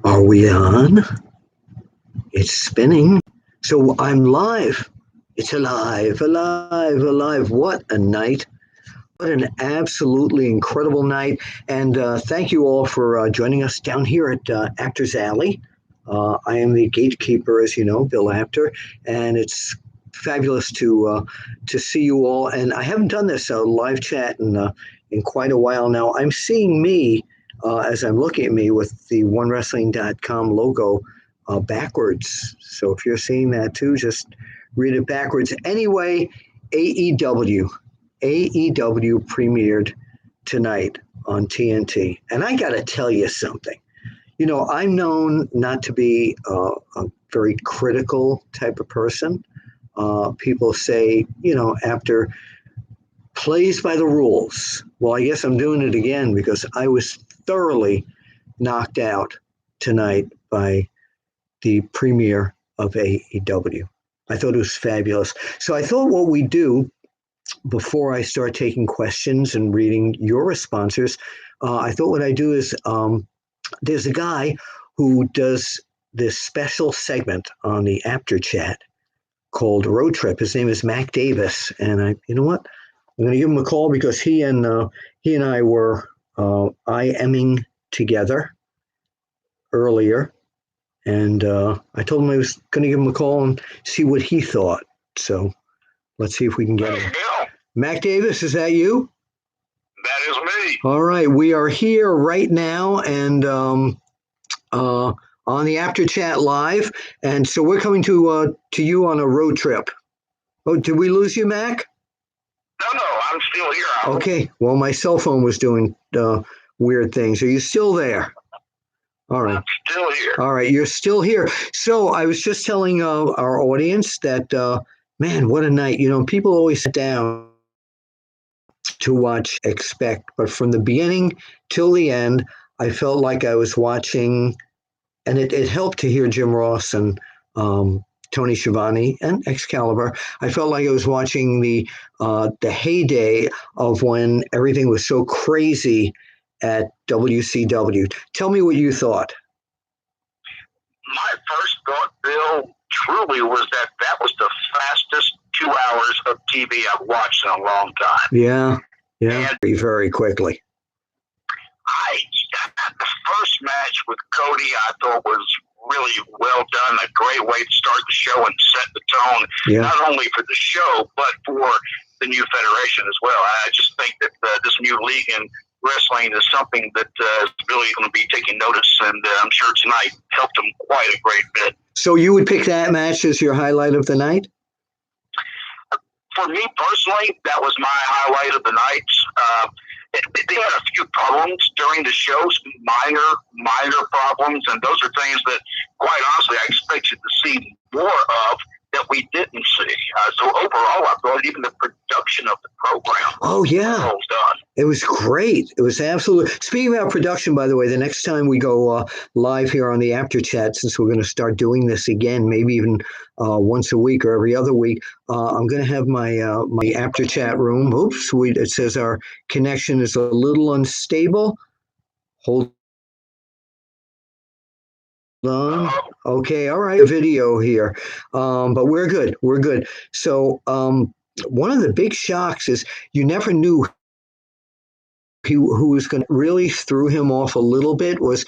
Are we on? It's spinning. So I'm live. It's alive, alive, alive. What a night. What an absolutely incredible night. And thank you all for joining us down here at Apter's Alley. I am the gatekeeper, as you know, Bill Apter, and it's fabulous to see you all. And I haven't done this live chat in quite a while now. I'm seeing me as I'm looking at me with the OneWrestling.com logo backwards. So if you're seeing that too, just read it backwards. Anyway, AEW premiered tonight on TNT. And I got to tell you something. You know, I'm known not to be a very critical type of person. People say, you know, Apter plays by the rules. Well, I guess I'm doing it again because I was thoroughly knocked out tonight by the premiere of AEW. I thought it was fabulous. So I thought what we do before I start taking questions and reading your responses, I thought what I do is there's a guy who does this special segment on the Apter chat called Road Trip. His name is Mac Davis, and you know what? I'm going to give him a call because he and I were IMing together earlier, and I told him I was going to give him a call and see what he thought. So let's see if we can get him. Mac Davis, is that you? That is me. All right, we are here right now and on the Apter Chat Live, and so we're coming to you on a road trip. Oh, did we lose you, Mac? No, I'm still here. Okay, well, my cell phone was doing weird things. Are you still there? All right. I'm still here. All right, you're still here. So I was just telling our audience that, man, what a night. You know, people always sit down to watch Expect, but from the beginning till the end, I felt like I was watching, and it helped to hear Jim Ross and Tony Schiavone and Excalibur. I felt like I was watching the heyday of when everything was so crazy at WCW. Tell me what you thought. My first thought, Bill, truly was that was the fastest 2 hours of TV I've watched in a long time. Yeah, and very quickly. The first match with Cody, I thought was really well done. A great way to start the show and set the tone, not only for the show, but for the new federation as well. I just think that this new league in wrestling is something that is really going to be taking notice, and I'm sure tonight helped them quite a great bit. So you would pick that match as your highlight of the night? For me personally, that was my highlight of the night. They had a few problems during the show, minor problems, and those are things that, quite honestly, I expected to see more of that we didn't see. So overall, I thought even the production of the program was well done. It was great. It was absolutely. Speaking about production, by the way, the next time we go live here on the Apter Chat, since we're going to start doing this again, maybe even once a week or every other week, I'm going to have my Apter Chat room. Oops, it says our connection is a little unstable. Hold on. Okay, all right, video here. But we're good. We're good. So one of the big shocks is you never knew who was going to really threw him off a little bit was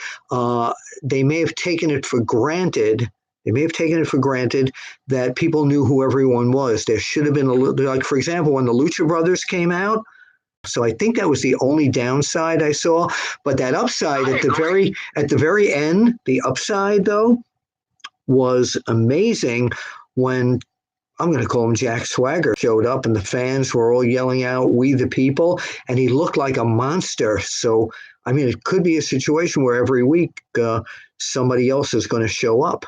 they may have taken it for granted. They may have taken it for granted that people knew who everyone was. There should have been a little, like, for example, when the Lucha Brothers came out. So I think that was the only downside I saw. But that upside at the very end, the upside though, was amazing when I'm going to call him Jack Swagger showed up and the fans were all yelling out, "We the people," and he looked like a monster. So, I mean, it could be a situation where every week somebody else is going to show up.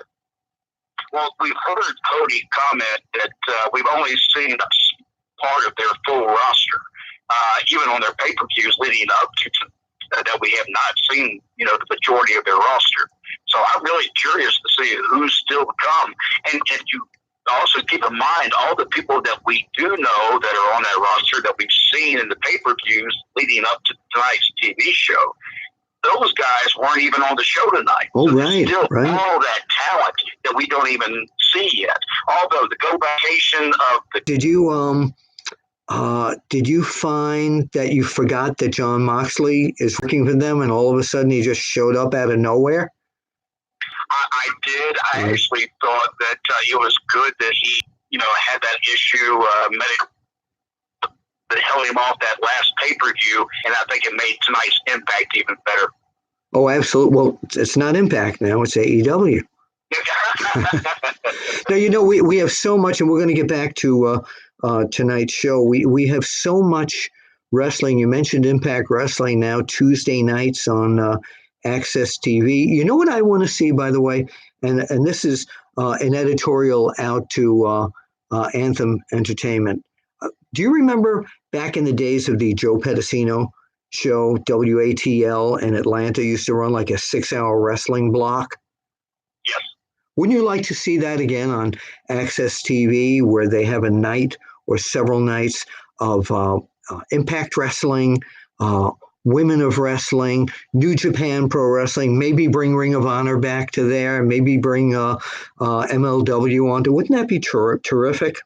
Well, we've heard Cody comment that we've only seen part of their full roster. Even on their pay-per-views leading up to that we have not seen, you know, the majority of their roster. So I'm really curious to see who's still to come. And you also keep in mind all the people that we do know that are on that roster that we've seen in the pay-per-views leading up to tonight's TV show. those guys weren't even on the show tonight. Oh, so right, still right. all that talent that we don't even see yet. Although the go-vacation of the Did you find that you forgot that John Moxley is working for them, and all of a sudden he just showed up out of nowhere? I did. I actually thought that it was good that he, had that issue that held him off that last pay-per-view, and I think it made tonight's Impact even better. Oh, absolutely. Well, it's not Impact now; it's AEW. Now, we have so much, and we're going to get back to tonight's show. We have so much wrestling. You mentioned Impact Wrestling now Tuesday nights on Access TV. You know what I want to see, by the way, and this is an editorial out to Anthem Entertainment. Do you remember back in the days of the Joe Pedicino show, WATL in Atlanta used to run like a 6-hour wrestling block? Yes. Wouldn't you like to see that again on Access TV, where they have a night or several nights of Impact Wrestling, Women of Wrestling, New Japan Pro Wrestling, maybe bring Ring of Honor back to there, maybe bring MLW onto? Wouldn't that be terrific?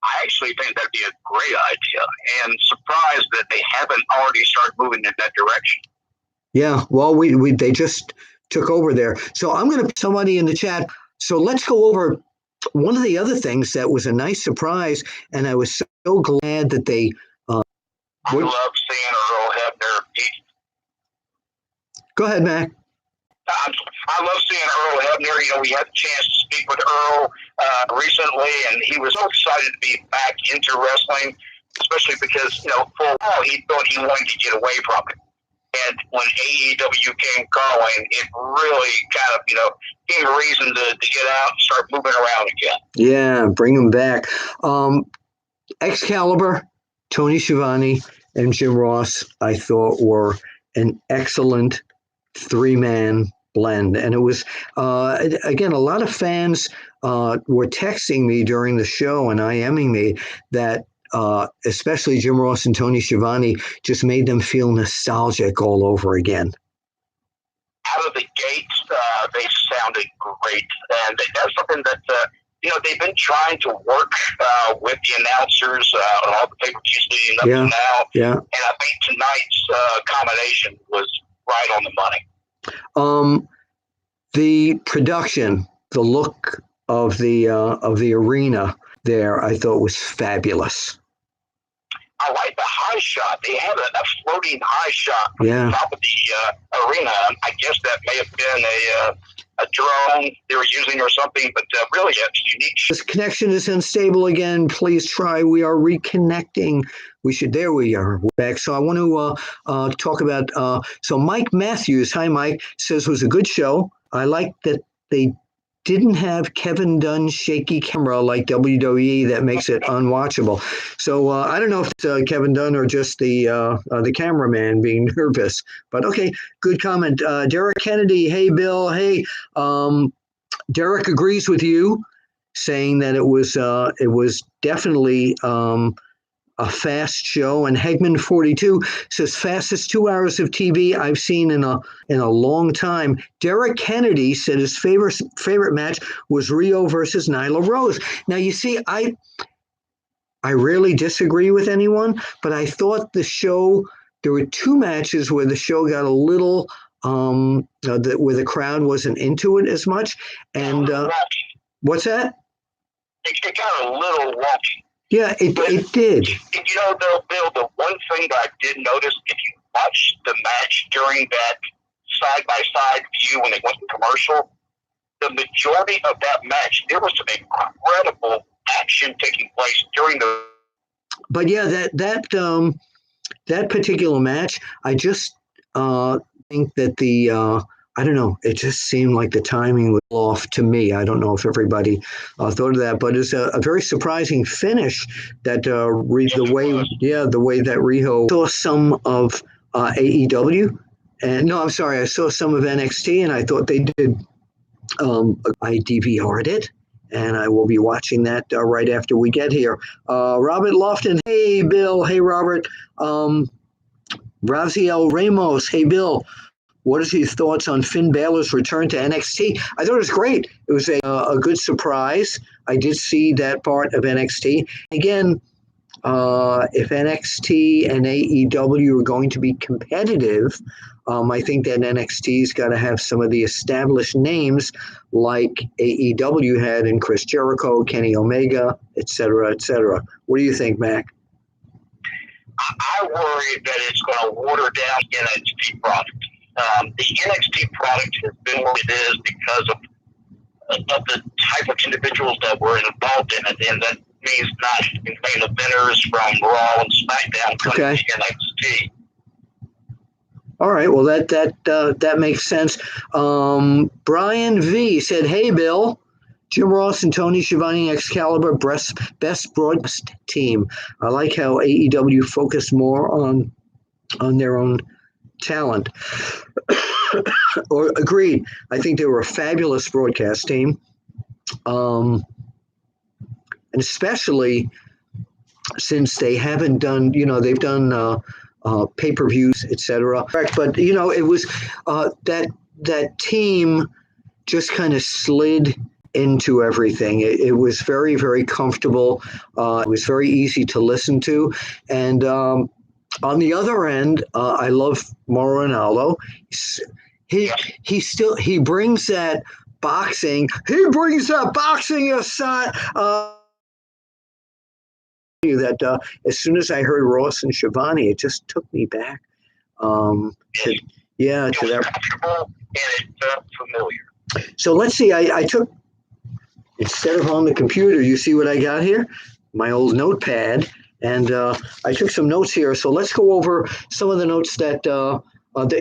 I actually think that'd be a great idea, and surprised that they haven't already started moving in that direction. Yeah, well, they just took over there. So I'm going to put somebody in the chat. So let's go over one of the other things that was a nice surprise, and I was so glad that they. I love seeing Earl Hebner. Go ahead, Mac. I love seeing Earl Hebner. We had a chance to speak with Earl recently, and he was so excited to be back into wrestling, especially because, for a while he thought he wanted to get away from it. And when AEW came calling, it really kind of, gave him a reason to get out and start moving around again. Yeah, bring him back. Excalibur, Tony Schiavone, and Jim Ross, I thought, were an excellent 3-man blend. And it was, again, a lot of fans were texting me during the show and IMing me that especially Jim Ross and Tony Schiavone just made them feel nostalgic all over again. Out of the gates, they sounded great. And that's something that, they've been trying to work with the announcers on all the pay-per-views leading up to now. Yeah. And I think tonight's combination was right on the money. The production, the look of the arena there, I thought was fabulous. I like the high shot. They had a floating high shot from the top of the arena. I guess that may have been a drone they were using or something, but really it's unique. This connection is unstable again. Please try. We are reconnecting. There we are. We're back. So I want to talk about, so Mike Matthews, hi Mike, says it was a good show. I like that they didn't have Kevin Dunn's shaky camera like WWE that makes it unwatchable. So I don't know if it's Kevin Dunn or just the cameraman being nervous. But okay, good comment. Derek Kennedy, hey Bill, hey. Derek agrees with you, saying that it was definitely a fast show. And Hegman 42 says fastest 2 hours of TV I've seen in a long time. Derek Kennedy said his favorite match was Rio versus Nyla Rose. Now you see, I rarely disagree with anyone, but I thought there were 2 matches where the show got a little where the crowd wasn't into it as much. And what's that? It got a little wonky. Yeah, it did. Bill, the one thing that I did notice, if you watch the match during that side-by-side view when they went to commercial, the majority of that match, there was some incredible action taking place during the... But yeah, that particular match, I just think that I don't know, it just seemed like the timing was off to me. I don't know if everybody thought of that, but it's a very surprising finish that the way that Riho saw some of AEW, and no, I'm sorry, I saw some of NXT, and I thought they did. I DVR'd it, and I will be watching that right after we get here. Robert Lofton, hey Bill, hey Robert. Raziel Ramos, hey Bill. what is his thoughts on Finn Balor's return to NXT? I thought it was great. It was a good surprise. I did see that part of NXT. Again, if NXT and AEW are going to be competitive, I think that NXT's got to have some of the established names like AEW had in Chris Jericho, Kenny Omega, et cetera, et cetera. What do you think, Mac? I worry that it's going to water down the NXT product. The NXT product has been what it is because of the type of individuals that were involved in it, and that means not main eventers from Raw and SmackDown coming to NXT. All right, well that makes sense. Brian V said, "Hey Bill, Jim Ross and Tony Schiavone, Excalibur, best broadcast team. I like how AEW focused more on their own talent." Or agreed. I think they were a fabulous broadcast team, and especially since they haven't done, they've done pay-per-views, etc. But it was that team just kind of slid into everything. It was very, very comfortable. It was very easy to listen to, and on the other end, I love Mauro Ranallo. He brings that boxing. He brings that boxing aside. That as soon as I heard Ross and Schiavone, it just took me back. To that. And it felt familiar. So let's see. I took, instead of on the computer, you see what I got here? My old notepad. And I took some notes here. So let's go over some of the notes that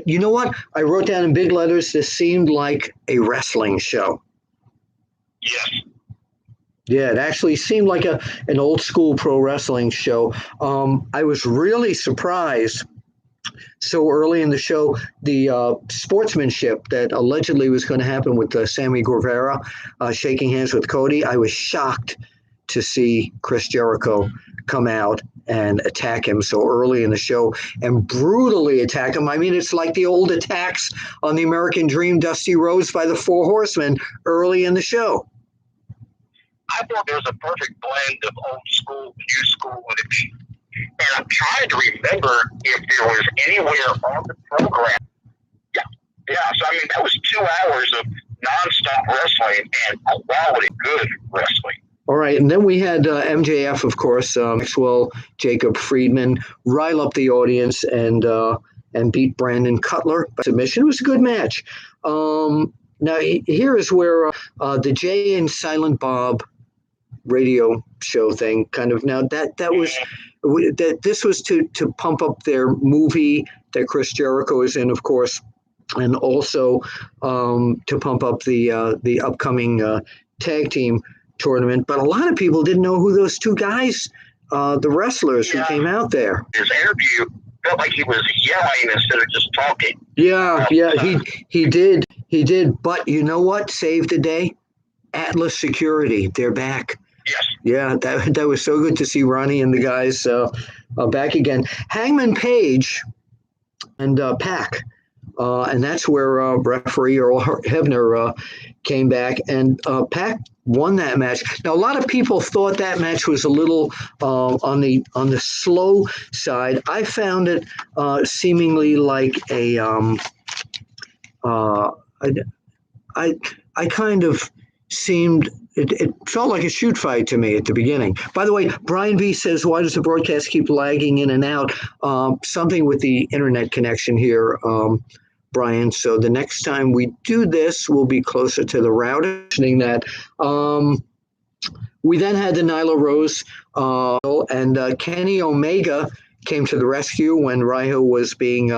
you know what? I wrote down in big letters, this seemed like a wrestling show. Yes. Yeah, it actually seemed like an old school pro wrestling show. I was really surprised so early in the show, the sportsmanship that allegedly was going to happen with Sammy Guevara shaking hands with Cody. I was shocked to see Chris Jericho come out and attack him so early in the show and brutally attack him. I mean, it's like the old attacks on the American Dream, Dusty Rhodes by the Four Horsemen early in the show. I thought there was a perfect blend of old school, new school, and I'm trying to remember if there was anywhere on the program. Yeah. So I mean, that was 2 hours of nonstop wrestling and quality, good wrestling. All right, and then we had MJF, of course, Maxwell Jacob Friedman, rile up the audience and beat Brandon Cutler by submission. It was a good match. Now, here is where the Jay and Silent Bob radio show thing kind of, now this was to pump up their movie that Chris Jericho is in, of course, and also to pump up the upcoming tag team tournament. But a lot of people didn't know who those two guys, the wrestlers who came out there. His interview felt like he was yelling instead of just talking. Yeah, he did. But you know what saved the day? Atlas Security, they're back. Yes. Yeah, that was so good to see Ronnie and the guys back again. Hangman Page and Pac, and that's where referee Earl Hebner came back, and Pac won that match. Now, a lot of people thought that match was a little on the slow side. I found it seemingly like a I kind of seemed. It felt like a shoot fight to me at the beginning. By the way, Brian V says, why does the broadcast keep lagging in and out? Something with the internet connection here, Brian. So the next time we do this, we'll be closer to the router. That we then had the Nyla Rose and Kenny Omega came to the rescue when Riho was being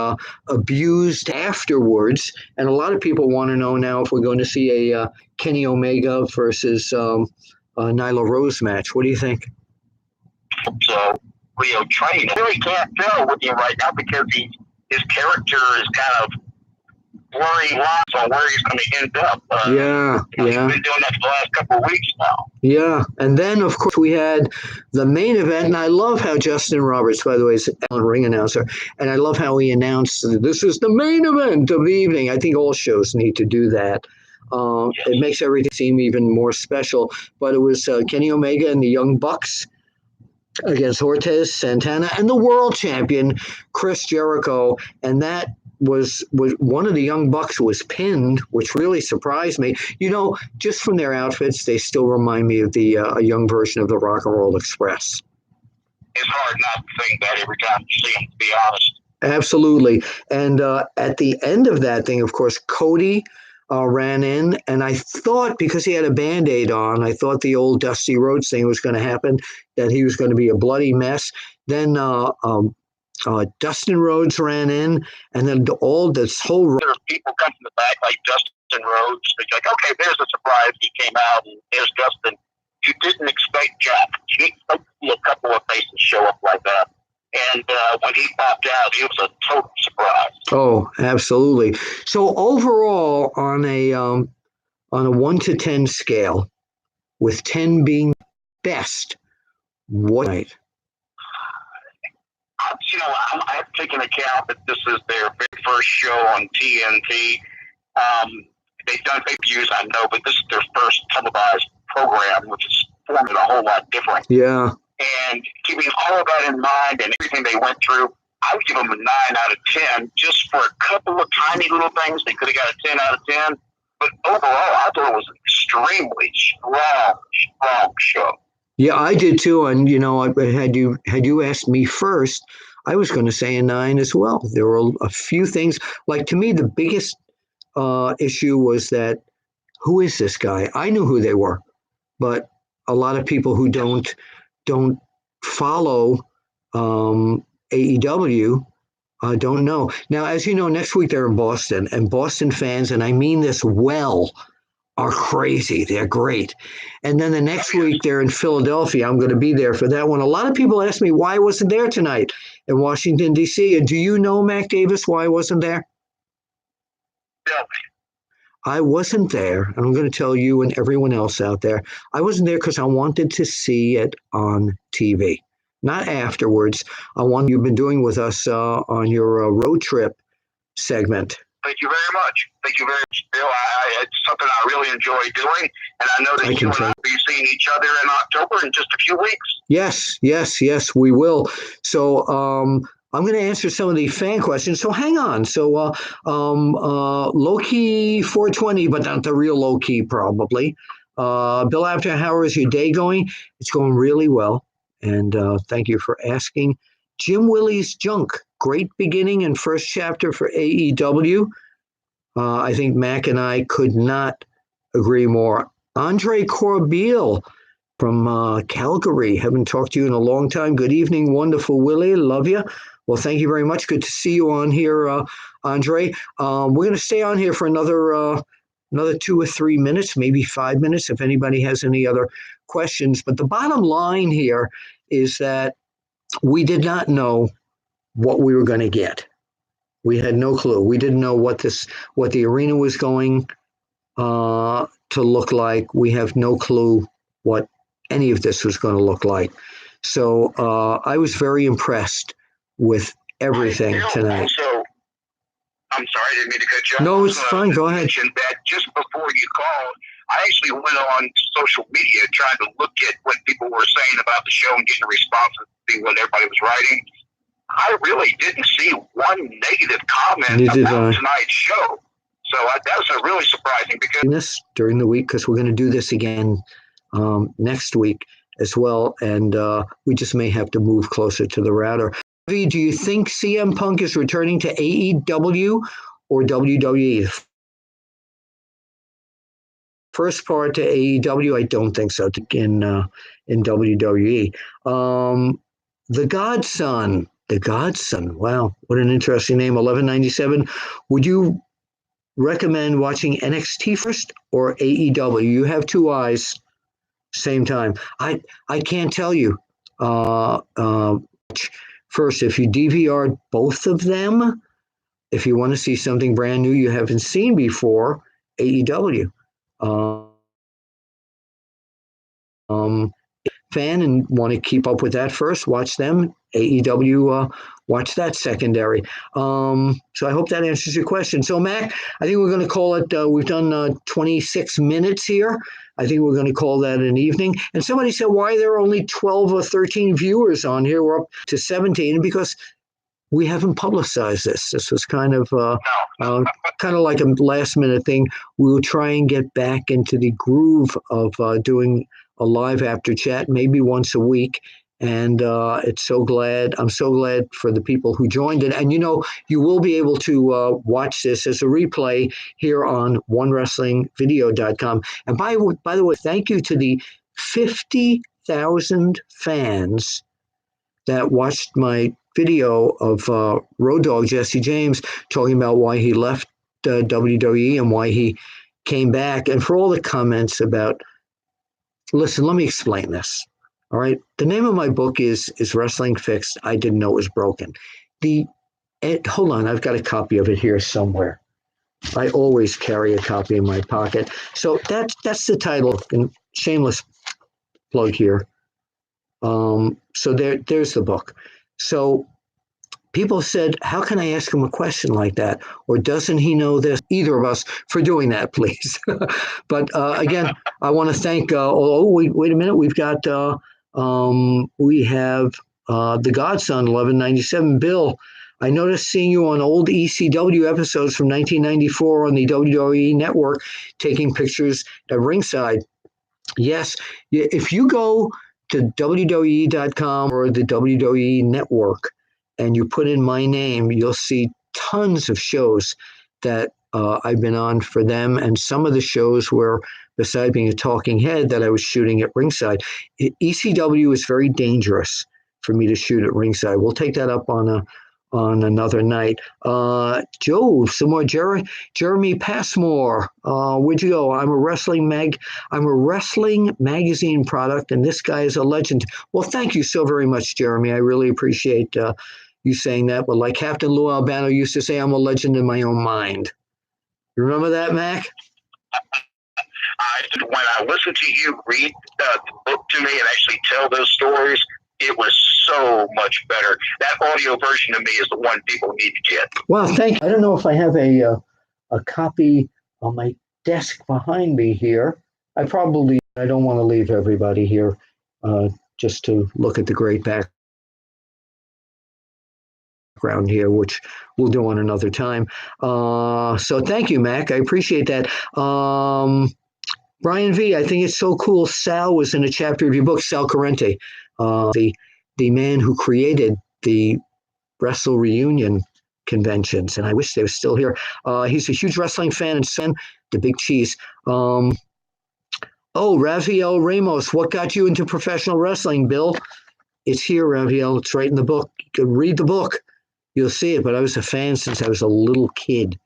abused afterwards. And a lot of people want to know now if we're going to see a Kenny Omega versus Nyla Rose match. What do you think? So, Leo Train, I really can't tell with him right now because his character is kind of blurry lines on where he's going to end up. Yeah. He's been doing that for the last couple of weeks now. Yeah. And then, of course, we had the main event. And I love how Justin Roberts, by the way, is an ring announcer. And I love how he announced this is the main event of the evening. I think all shows need to do that. Yes. It makes everything seem even more special. But it was Kenny Omega and the Young Bucks against Ortiz, Santana, and the world champion, Chris Jericho. And that was one of the Young Bucks was pinned, which really surprised me. You know, just from their outfits, they still remind me of the a young version of the Rock and Roll Express. It's hard not to think that every time you see him, to be honest. Absolutely. And at the end of that thing, of course, Cody ran in, and I thought, because he had a Band-Aid on, I thought the old Dusty Rhodes thing was going to happen, that he was going to be a bloody mess. Then Dustin Rhodes ran in, and then all this whole... There's people come from the back like Dustin Rhodes. They're like, okay, there's a surprise. He came out, and there's Dustin. You didn't expect Jack. You didn't expect to see a couple of faces show up like that. And when he popped out, it was a total surprise. Oh, absolutely. So overall, on a 1 to 10 scale, with 10 being best, what night? You know, I've taken account that this is their very first show on TNT. They've done pay-per-views, I know, but this is their first televised program, which is forming a whole lot different. Yeah. And keeping all of that in mind and everything they went through, I would give them a 9 out of 10 just for a couple of tiny little things. They could have got a 10 out of 10. But overall, I thought it was an extremely strong show. Yeah, I did too. And, you know, had you asked me first, I was going to say a 9 as well. There were a few things. Like, to me, the biggest issue was that, who is this guy? I knew who they were. But a lot of people who don't follow AEW don't know. Now, as you know, next week they're in Boston, and Boston fans, and I mean this well, are crazy. They're great. And then the next week they're in Philadelphia. I'm going to be there for that one. A lot of people ask me why I wasn't there tonight in Washington, D.C. And do you know, Mac Davis, why I wasn't there? Yeah. I wasn't there, and I'm going to tell you and everyone else out there, I wasn't there because I wanted to see it on TV, not afterwards. You've been doing with us on your road trip segment. Thank you very much. Thank you very much, Bill. It's something I really enjoy doing, and I know that you and I will be seeing each other in October in just a few weeks. Yes, we will. So I'm going to answer some of the fan questions. So hang on. So low-key 420, but not the real low-key probably. Bill Apter, how is your day going? It's going really well, and thank you for asking. Jim Willie's Junk. Great beginning and first chapter for AEW. I think Mac and I could not agree more. Andre Corbeil from Calgary. Haven't talked to you in a long time. Good evening, wonderful Willie. Love you. Well, thank you very much. Good to see you on here, Andre. We're going to stay on here for another 2 or 3 minutes, maybe 5 minutes, if anybody has any other questions. But the bottom line here is that we did not know what we were going to get. We had no clue. We didn't know what the arena was going to look like. We have no clue what any of this was going to look like. So I was very impressed with everything tonight. Also, I'm sorry, I didn't mean to cut you off. No, it's fine. Go ahead. That just before you called, I actually went on social media trying to look at what people were saying about the show and getting responses to see what everybody was writing. I really didn't see one negative comment about tonight's show. So that was really surprising because during the week, because we're going to do this again next week as well, and we just may have to move closer to the router. Do you think CM Punk is returning to AEW or WWE? First part to AEW, I don't think so. In WWE, the Godson. Wow, what an interesting name. 1197. Would you recommend watching NXT first or AEW? You have two eyes, same time. I can't tell you. First, if you DVR'd both of them, if you want to see something brand new you haven't seen before, AEW. Um, fan and want to keep up with that first, watch them. AEW, watch that secondary. So I hope that answers your question. So Mac, I think we're going to call it, we've done 26 minutes here. I think we're going to call that an evening. And somebody said, why are there only 12 or 13 viewers on here? We're up to 17 because we haven't publicized this. This was kind of like a last minute thing. We will try and get back into the groove of doing a live Apter chat, maybe once a week. And I'm so glad for the people who joined it. And you will be able to watch this as a replay here on onewrestlingvideo.com. And by the way, thank you to the 50,000 fans that watched my video of Road Dogg Jesse James talking about why he left WWE and why he came back, and for all the comments about, listen, let me explain this. All right. The name of my book is Wrestling Fixed. I Didn't Know It Was Broken. Hold on, I've got a copy of it here somewhere. I always carry a copy in my pocket. So that's the title, and shameless plug here. So there's the book. So people said, how can I ask him a question like that? Or doesn't he know this? Either of us for doing that, please. But again, I want to thank, wait a minute. We've got, we have the Godson, 1197. Bill, I noticed seeing you on old ECW episodes from 1994 on the WWE Network, taking pictures at ringside. Yes, if you go to WWE.com or the WWE Network and you put in my name, you'll see tons of shows that I've been on for them. And some of the shows were, besides being a talking head, that I was shooting at ringside. ECW is very dangerous for me to shoot at ringside. We'll take that up on another night. Joe, some more Jeremy Passmore. Where'd you go? I'm a wrestling magazine product, and this guy is a legend. Well, thank you so very much, Jeremy. I really appreciate you saying that. But like Captain Lou Albano used to say, I'm a legend in my own mind. You remember that, Mac? When I listened to you read the book to me and actually tell those stories, it was so much better. That audio version of me is the one people need to get. Well, thank you. I don't know if I have a copy on my desk behind me here. I don't want to leave everybody here just to look at the great background here, which we'll do on another time. So thank you, Mac. I appreciate that. Brian V., I think it's so cool. Sal was in a chapter of your book, Sal Corrente, the man who created the Wrestle Reunion conventions, and I wish they were still here. He's a huge wrestling fan and son, the Big Cheese. Rafael Ramos, what got you into professional wrestling, Bill? It's here, Rafael. It's right in the book. You can read the book. You'll see it, but I was a fan since I was a little kid.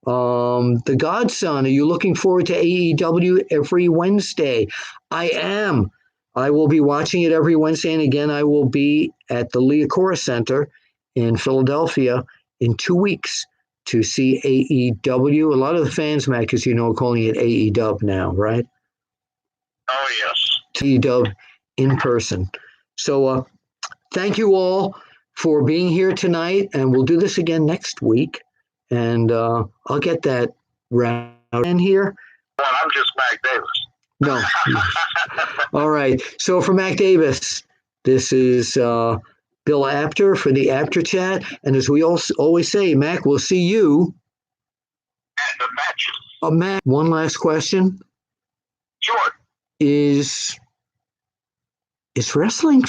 The Godson, are you looking forward to AEW every Wednesday? I am. I will be watching it every Wednesday, and again, I will be at the Liacouras Center in Philadelphia in 2 weeks to see AEW. A lot of the fans, Matt, as you know, are calling it AEW now, right? Oh, yes. AEW in person. So thank you all for being here tonight, and we'll do this again next week. And I'll get that round in here. Well, I'm just Mac Davis. No. All right. So for Mac Davis, this is Bill Apter for the Apter Chat. And as we always say, Mac, we'll see you at the matches. Mac, one last question. Sure. Is wrestling